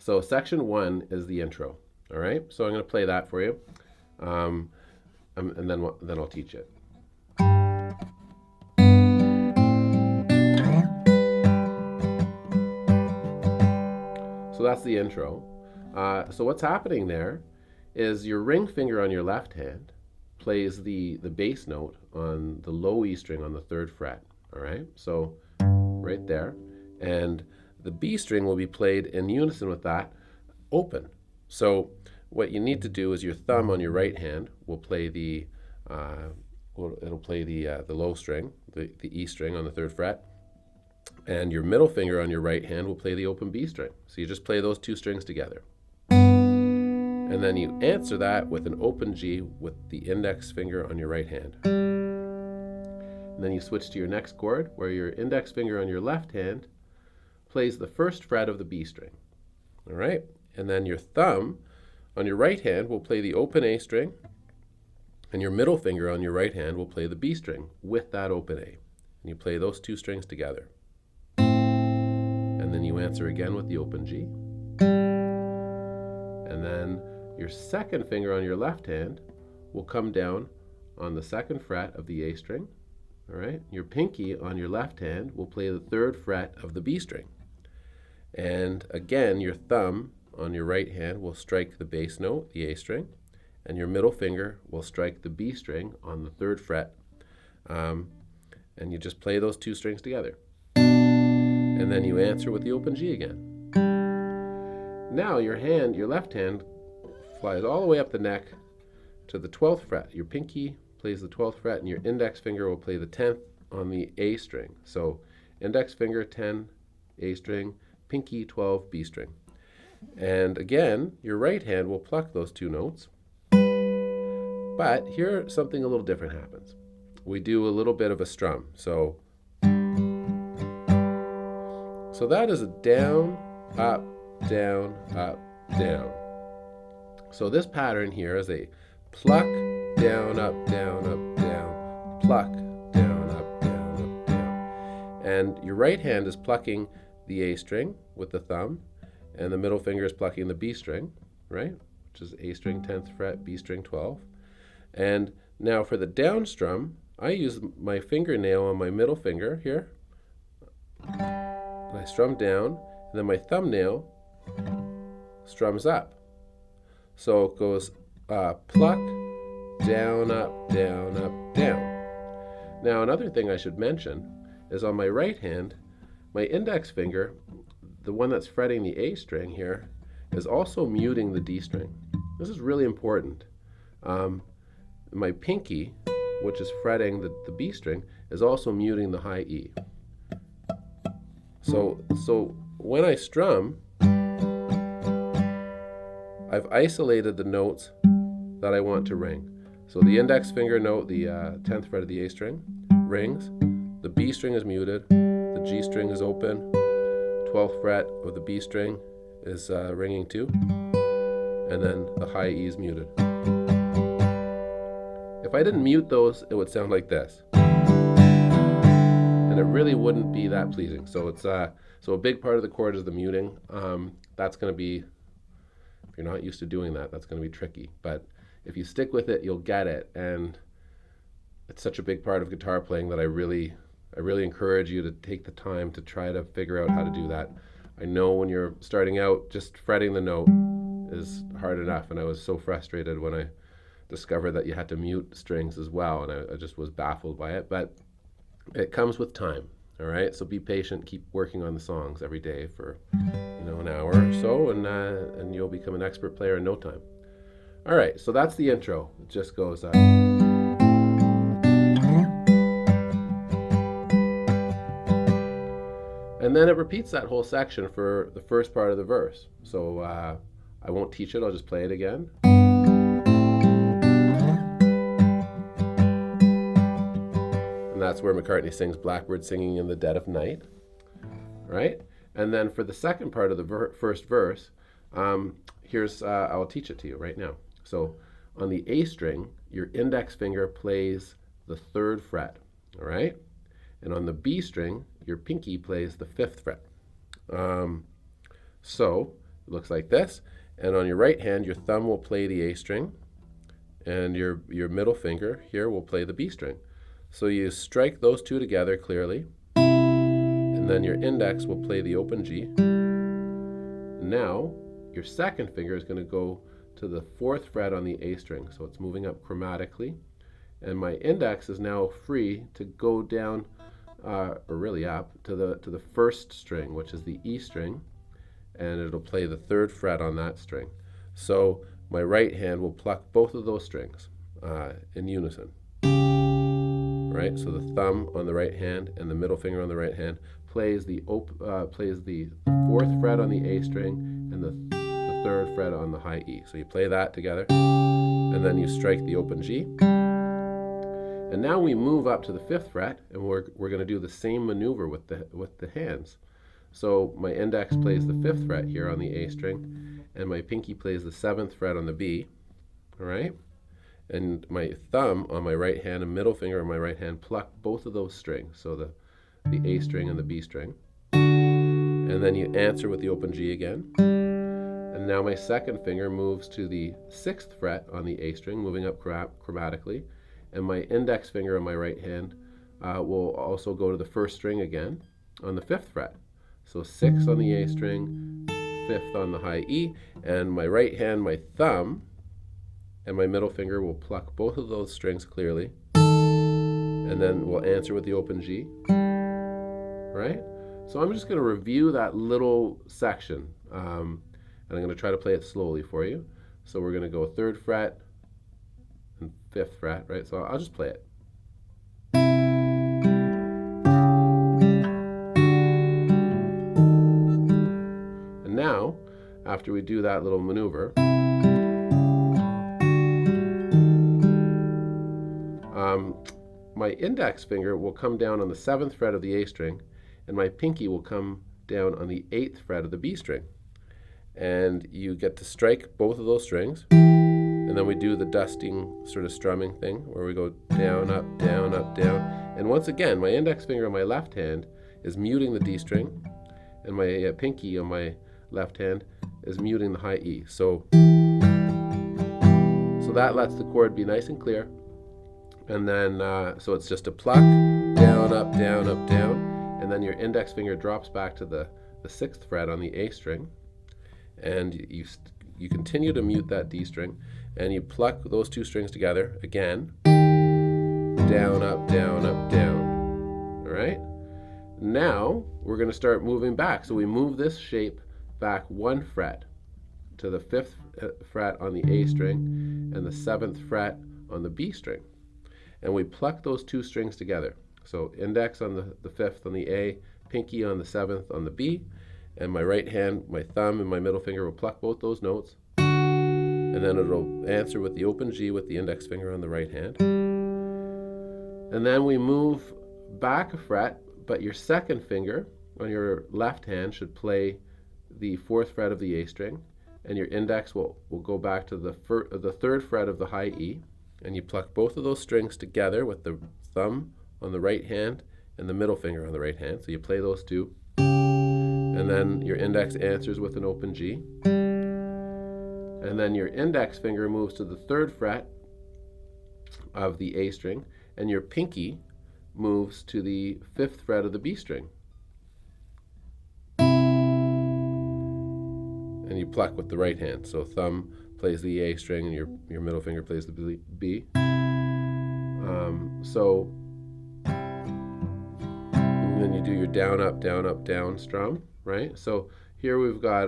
So section 1 is the intro. All right, so I'm going to play that for you, and then I'll teach it. So that's the intro. So what's happening there is your ring finger on your left hand plays the bass note on the low E string on the 3rd fret. All right, so right there, and the B string will be played in unison with that, open. So what you need to do is your thumb on your right hand will play the low string, the E string on the 3rd fret, and your middle finger on your right hand will play the open B string. So you just play those 2 strings together. And then you answer that with an open G with the index finger on your right hand. And then you switch to your next chord where your index finger on your left hand plays the 1st fret of the B string. All right? And then your thumb on your right hand will play the open A string, and your middle finger on your right hand will play the B string with that open A. And you play those 2 strings together. And then you answer again with the open G. And then your second finger on your left hand will come down on the 2nd fret of the A string. All right? Your pinky on your left hand will play the 3rd fret of the B string. And again, your thumb on your right hand will strike the bass note, the A string, and your middle finger will strike the B string on the 3rd fret. And you just play those 2 strings together. And then you answer with the open G again. Now your left hand flies all the way up the neck to the 12th fret. Your pinky plays the 12th fret, and your index finger will play the 10th on the A string. So index finger 10, A string, pinky 12, B string. And again, your right hand will pluck those 2 notes. But here something a little different happens. We do a little bit of a strum. So that is a down, up, down, up, down. So this pattern here is a pluck, down, up, down, up, down, pluck, down, up, down, up, down. And your right hand is plucking the A string with the thumb, and the middle finger is plucking the B string, right? Which is A string 10th fret, B string 12. And now for the down strum, I use my fingernail on my middle finger here. And I strum down, and then my thumbnail strums up. So it goes pluck, down, up, down, up, down. Now another thing I should mention is on my right hand, my index finger, the one that's fretting the A string here, is also muting the D string. This is really important. My pinky, which is fretting the B string, is also muting the high E. So when I strum, I've isolated the notes that I want to ring. So the index finger note, the 10th fret of the A string, rings. The B string is muted. The G string is open. 12th fret of the B string is ringing too. And then the high E is muted. If I didn't mute those, it would sound like this. And it really wouldn't be that pleasing. So it's so a big part of the chord is the muting. That's going to be, if you're not used to doing that, that's going to be tricky. But if you stick with it, you'll get it. And it's such a big part of guitar playing that I really encourage you to take the time to try to figure out how to do that. I know when you're starting out, just fretting the note is hard enough, and I was so frustrated when I discovered that you had to mute strings as well, and I just was baffled by it. But it comes with time, all right? So be patient, keep working on the songs every day for an hour or so, and you'll become an expert player in no time. All right, so that's the intro. It just goes and then it repeats that whole section for the first part of the verse. So I won't teach it, I'll just play it again. And that's where McCartney sings Blackbird singing in the dead of night, right? And then for the second part of the first verse, I'll teach it to you right now. So on the A string, your index finger plays the 3rd fret, all right? And on the B string, your pinky plays the 5th fret. So It looks like this. And on your right hand, your thumb will play the A string, and your middle finger here will play the B string. So you strike those two together clearly, and then your index will play the open G. Now, your second finger is going to go to the 4th fret on the A string, so it's moving up chromatically. And my index is now free to go down, or really up, to the 1st string, which is the E string, and it'll play the 3rd fret on that string. So my right hand will pluck both of those strings in unison. Right? So the thumb on the right hand and the middle finger on the right hand plays the 4th fret on the A string and the 3rd fret on the high E. So you play that together, and then you strike the open G. And now we move up to the 5th fret, and we're going to do the same maneuver with the hands. So my index plays the 5th fret here on the A string, and my pinky plays the 7th fret on the B. All right? And my thumb on my right hand and middle finger on my right hand pluck both of those strings, so the A string and the B string. And then you answer with the open G again. And now my second finger moves to the 6th fret on the A string, moving up chromatically. And my index finger on my right hand will also go to the 1st string again on the 5th fret. So 6 on the A string, 5th on the high E, and my right hand, my thumb, and my middle finger will pluck both of those strings clearly, and then we'll answer with the open G. Right? So I'm just going to review that little section, and I'm going to try to play it slowly for you. So we're going to go 3rd fret and 5th fret, right? So I'll just play it. And now, after we do that little maneuver, my index finger will come down on the 7th fret of the A string, and my pinky will come down on the 8th fret of the B string. And you get to strike both of those strings, and then we do the dusting sort of strumming thing where we go down, up, down, up, down. And once again, my index finger on my left hand is muting the D string, and my pinky on my left hand is muting the high E. So that lets the chord be nice and clear. And then, so it's just a pluck, down, up, down, up, down. And then your index finger drops back to the 6th fret on the A string. And you continue to mute that D string. And you pluck those two strings together again. Down, up, down, up, down. All right? Now, we're going to start moving back. So we move this shape back 1 fret to the 5th fret on the A string and the 7th fret on the B string. And we pluck those two strings together. So index on the 5th on the A, pinky on the 7th on the B, and my right hand, my thumb and my middle finger will pluck both those notes, and then it'll answer with the open G with the index finger on the right hand. And then we move back a fret, but your second finger on your left hand should play the 4th fret of the A string, and your index will go back to the 3rd fret of the high E. And you pluck both of those strings together with the thumb on the right hand and the middle finger on the right hand. So you play those two. And then your index answers with an open G. And then your index finger moves to the 3rd fret of the A string, and your pinky moves to the 5th fret of the B string. And you pluck with the right hand. So thumb plays the A string, and your middle finger plays the B. And then you do your down, up, down strum, right? So here we've got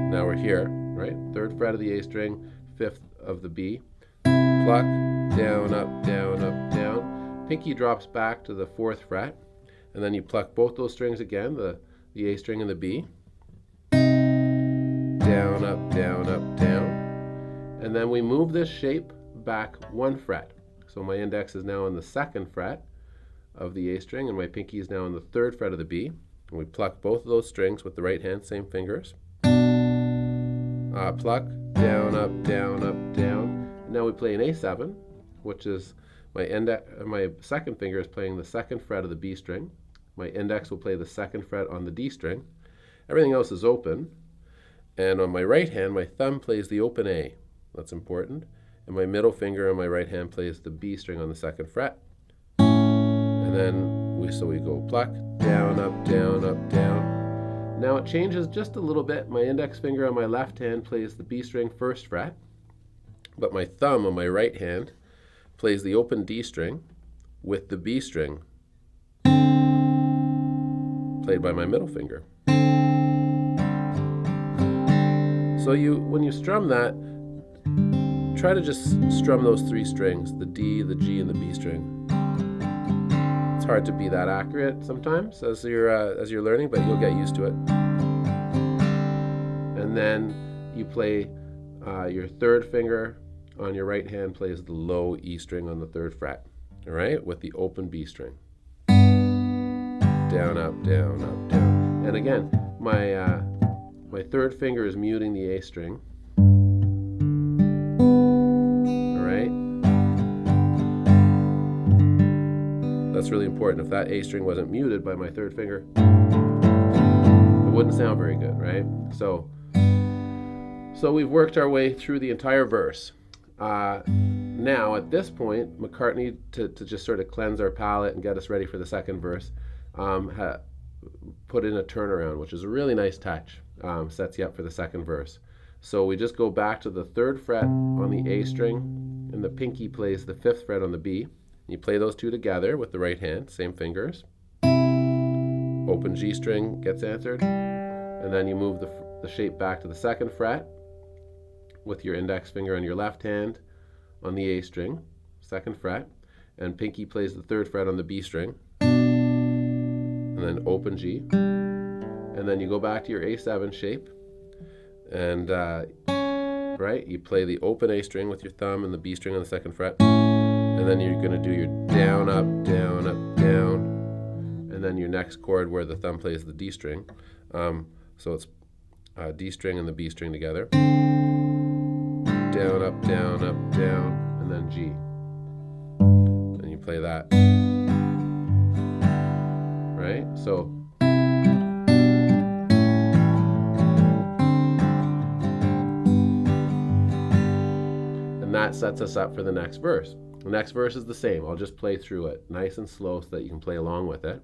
now we're here, right? 3rd fret of the A string, 5th of the B. Pluck, down, up, down. Pinky drops back to the 4th fret. And then you pluck both those strings again, the A string and the B. Down, up, down. And then we move this shape back 1 fret. So my index is now on the 2nd fret of the A string, and my pinky is now on the 3rd fret of the B. And we pluck both of those strings with the right hand, same fingers. Pluck, down, up, down. And now we play an A7, which is my second finger is playing the second fret of the B string. My index will play the second fret on the D string. Everything else is open. And on my right hand, my thumb plays the open A. That's important. And my middle finger on my right hand plays the B string on the second fret. And then we go pluck, down, up, down, up, down. Now it changes just a little bit. My index finger on my left hand plays the B string first fret, but my thumb on my right hand plays the open D string with the B string played by my middle finger. So when you strum that, try to just strum those three strings, the D, the G, and the B string. It's hard to be that accurate sometimes as you're learning, but you'll get used to it. And then you play your third finger on your right hand plays the low E string on the third fret, all right, with the open B string. Down, up, down, up, down. And again, my third finger is muting the A string. All right. That's really important. If that A string wasn't muted by my third finger, it wouldn't sound very good, right? So we've worked our way through the entire verse. Now, at this point, McCartney, to just sort of cleanse our palate and get us ready for the second verse, put in a turnaround, which is a really nice touch. Sets you up for the second verse. So we just go back to the third fret on the A string, and the pinky plays the fifth fret on the B. You play those two together with the right hand, same fingers. Open G string gets answered, and then you move the shape back to the second fret with your index finger on your left hand on the A string, second fret, and pinky plays the third fret on the B string, and then open G, and then you go back to your A7 shape, and right, you play the open A string with your thumb and the B string on the second fret, and then you're going to do your down, up, down, up, down, and then your next chord where the thumb plays the D string. So it's D string and the B string together. Down, up, down, up, down, and then G. And you play that. Right? So and that sets us up for the next verse. The next verse is the same. I'll just play through it nice and slow so that you can play along with it.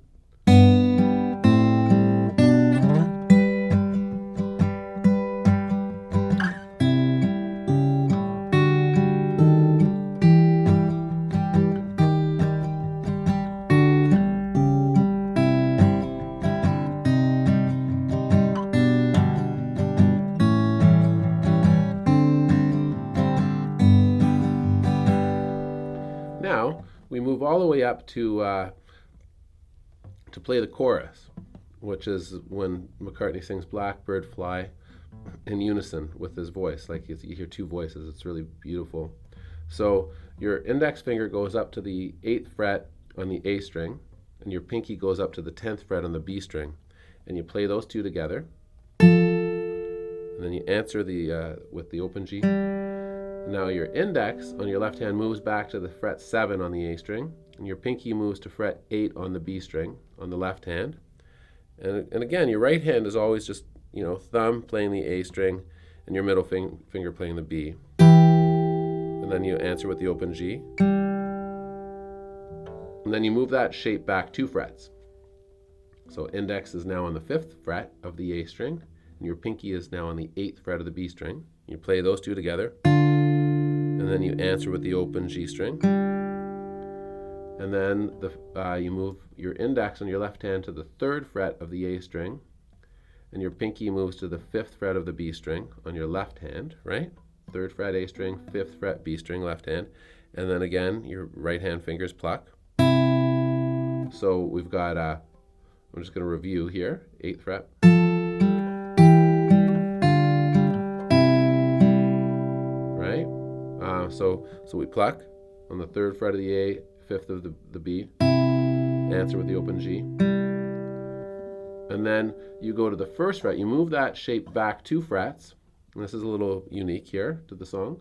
Now we move all the way up to play the chorus, which is when McCartney sings "Blackbird Fly" in unison with his voice. Like you hear two voices. It's really beautiful. So your index finger goes up to the 8th fret on the A string, and your pinky goes up to the 10th fret on the B string, and you play those two together. And then you answer with the open G. Now your index on your left hand moves back to the fret 7 on the A string, and your pinky moves to fret 8 on the B string on the left hand. And again, your right hand is always just, thumb playing the A string and your middle finger playing the B. And then you answer with the open G. And then you move that shape back 2 frets. So index is now on the 5th fret of the A string, and your pinky is now on the 8th fret of the B string. You play those two together. And then you answer with the open G string. And then you move your index on your left hand to the 3rd fret of the A string, and your pinky moves to the 5th fret of the B string on your left hand, right? 3rd fret A string, 5th fret B string, left hand. And then again, your right hand fingers pluck. So we've got, I'm just going to review here, 8th fret. So we pluck on the 3rd fret of the A, 5th of the B, answer with the open G. And then you go to the 1st fret, you move that shape back 2 frets, and this is a little unique here to the song.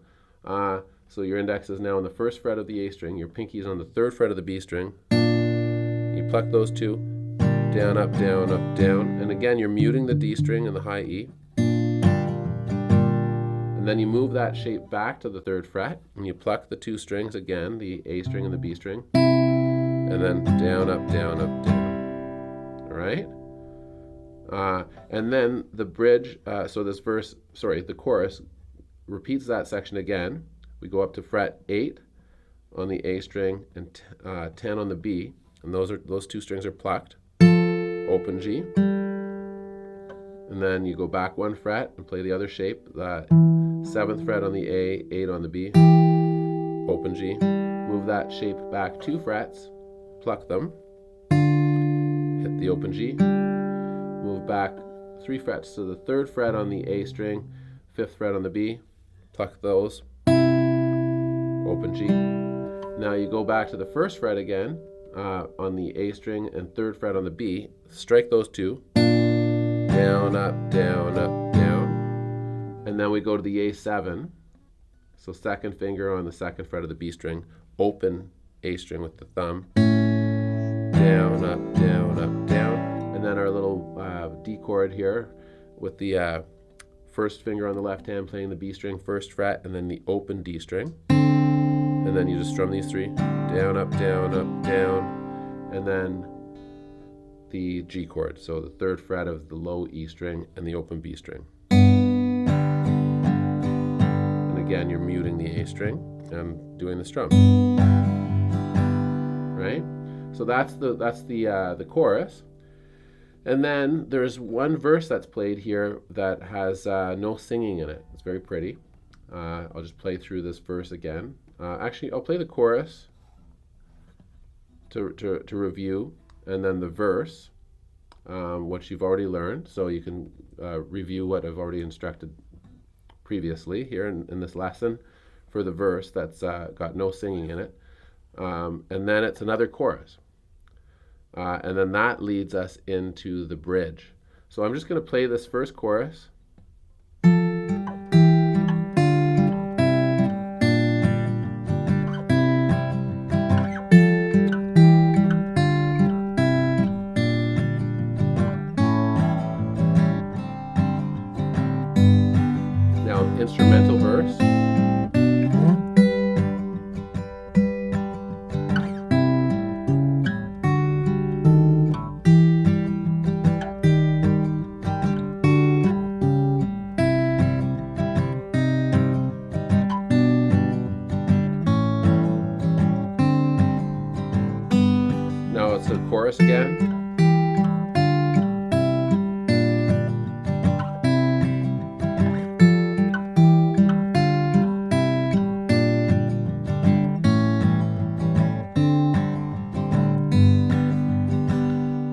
So your index is now on the first fret of the A string, your pinky is on the third fret of the B string. You pluck those two, down, up, down, and again you're muting the D string and the high E. And then you move that shape back to the third fret, and you pluck the two strings again, the A string and the B string, and then down, up, down, all right? And then the bridge, so this verse, the chorus repeats that section again. We go up to fret 8 on the A string and 10 on the B, and those two strings are plucked. Open G, and then you go back one fret and play the other shape. The 7th fret on the A, 8 on the B. Open G. Move that shape back 2 frets, pluck them, hit the open G. Move back 3 frets to the 3rd fret on the A string, 5th fret on the B, pluck those, open G. Now you go back to the 1st fret again on the A string and 3rd fret on the B, strike those two, down, up, down, and then we go to the A7, so 2nd finger on the 2nd fret of the B string, open A string with the thumb, down, up, down, and then our little D chord here with the first finger on the left hand playing the B string, 1st fret, and then the open D string. And then you just strum these 3, down, up, down, and then the G chord, so the 3rd fret of the low E string and the open B string. And again, you're muting the A string and doing the strum. Right? So that's the chorus. And then there's one verse that's played here that has no singing in it. It's very pretty. I'll just play through this verse again. Actually, I'll play the chorus to review, and then the verse, which you've already learned, so you can review what I've already instructed previously here in this lesson for the verse that's got no singing in it. And then it's another chorus. And then that leads us into the bridge. So I'm just going to play this first chorus. Now, instrumental verse. Now it's the chorus again.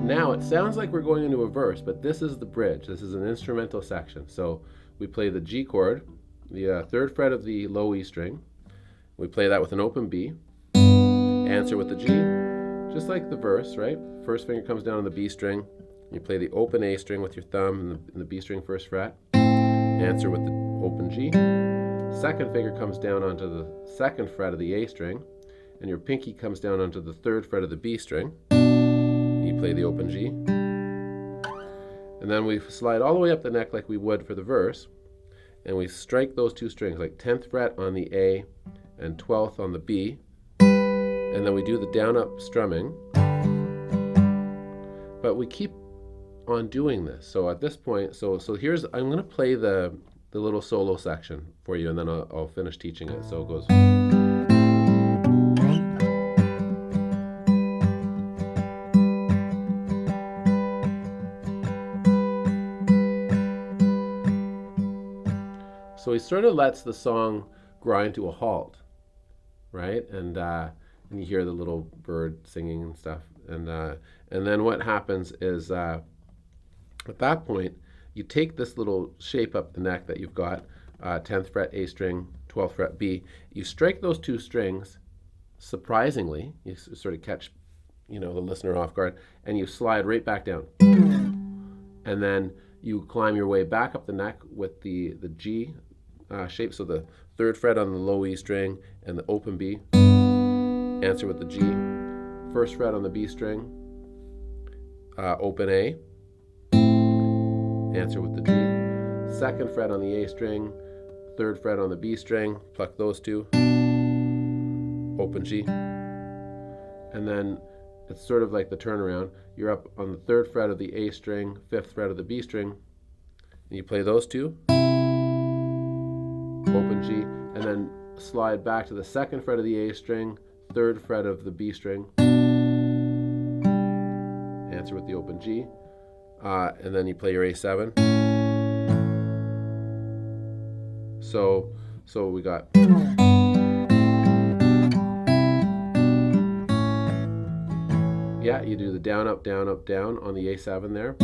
Now it sounds like we're going into a verse, but this is the bridge. This is an instrumental section. So we play the G chord, the 3rd fret of the low E string. We play that with an open B. Answer with the G. Just like the verse, right? First finger comes down on the B string. You play the open A string with your thumb and the B string 1st fret. Answer with the open G. 2nd finger comes down onto the 2nd fret of the A string, and your pinky comes down onto the 3rd fret of the B string. You play the open G. And then we slide all the way up the neck like we would for the verse, and we strike those two strings, like 10th fret on the A and 12th on the B. And then we do the down-up strumming, but we keep on doing this. So at this point, so here's, I'm going to play the little solo section for you, and then I'll finish teaching it. So it goes. So he sort of lets the song grind to a halt, right? And you hear the little bird singing and stuff, and then what happens is at that point you take this little shape up the neck that you've got, 10th fret A string, 12th fret B. You strike those two strings. Surprisingly, you sort of catch, the listener off guard, and you slide right back down, and then you climb your way back up the neck with the G shape. So the 3rd fret on the low E string and the open B, answer with the G, 1st fret on the B string, open A, answer with the G, 2nd fret on the A string, 3rd fret on the B string, pluck those two, open G, and then it's sort of like the turnaround. You're up on the 3rd fret of the A string, 5th fret of the B string, and you play those two, open G, and then slide back to the 2nd fret of the A string, 3rd fret of the B string, answer with the open G, and then you play your A7. So we got you do the down, up, down, up, down on the A7 there.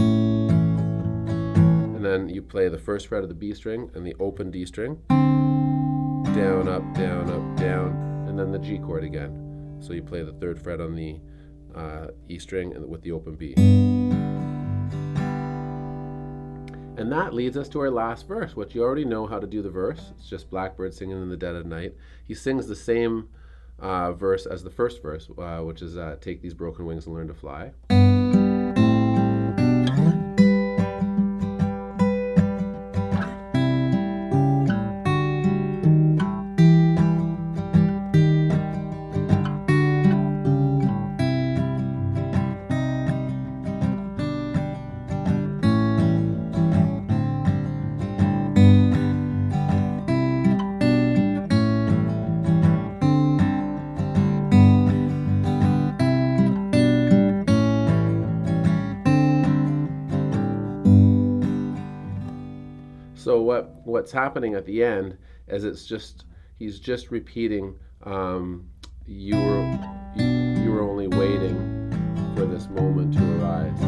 And then you play the 1st fret of the B string and the open D string. Down, up, down, up, down, and then the G chord again. So you play the 3rd fret on the E string and with the open B. And that leads us to our last verse, which you already know how to do the verse. It's just Blackbird singing in the dead of night. He sings the same verse as the first verse, which is take these broken wings and learn to fly. So what's happening at the end is he's just repeating you were only waiting for this moment to arise,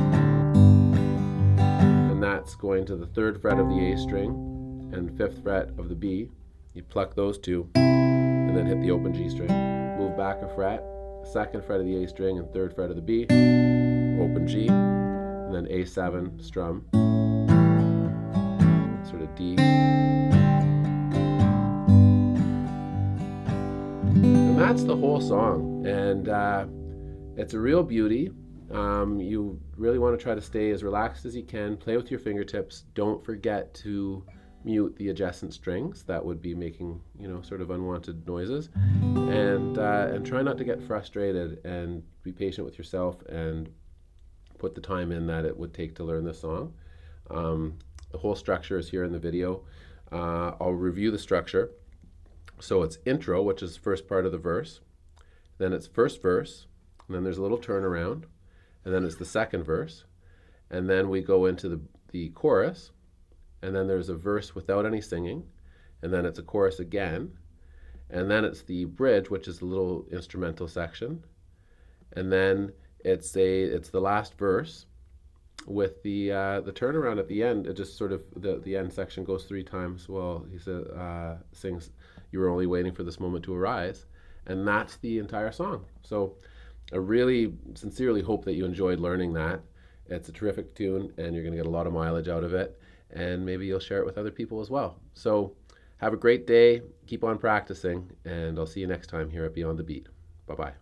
and that's going to the 3rd fret of the A string and 5th fret of the B. You pluck those two and then hit the open G string, move back a fret, 2nd fret of the A string and 3rd fret of the B, open G, and then A7 strum, sort of D. And that's the whole song, and it's a real beauty. You really want to try to stay as relaxed as you can, play with your fingertips. Don't forget to mute the adjacent strings that would be making sort of unwanted noises, and try not to get frustrated, and be patient with yourself and put the time in that it would take to learn this song. The whole structure is here in the video. I'll review the structure. So it's intro, which is the first part of the verse. Then it's first verse, and then there's a little turnaround, and then it's the second verse, and then we go into the chorus, and then there's a verse without any singing, and then it's a chorus again, and then it's the bridge, which is a little instrumental section, and then it's the last verse with the turnaround at the end. It just sort of the end section goes 3 times. Well, he sings "You Were Only Waiting for This Moment to Arise," and that's the entire song. So I really sincerely hope that you enjoyed learning that. It's a terrific tune, and you're going to get a lot of mileage out of it, and maybe you'll share it with other people as well. So have a great day, keep on practicing, and I'll see you next time here at Beyond the Beat. Bye-bye.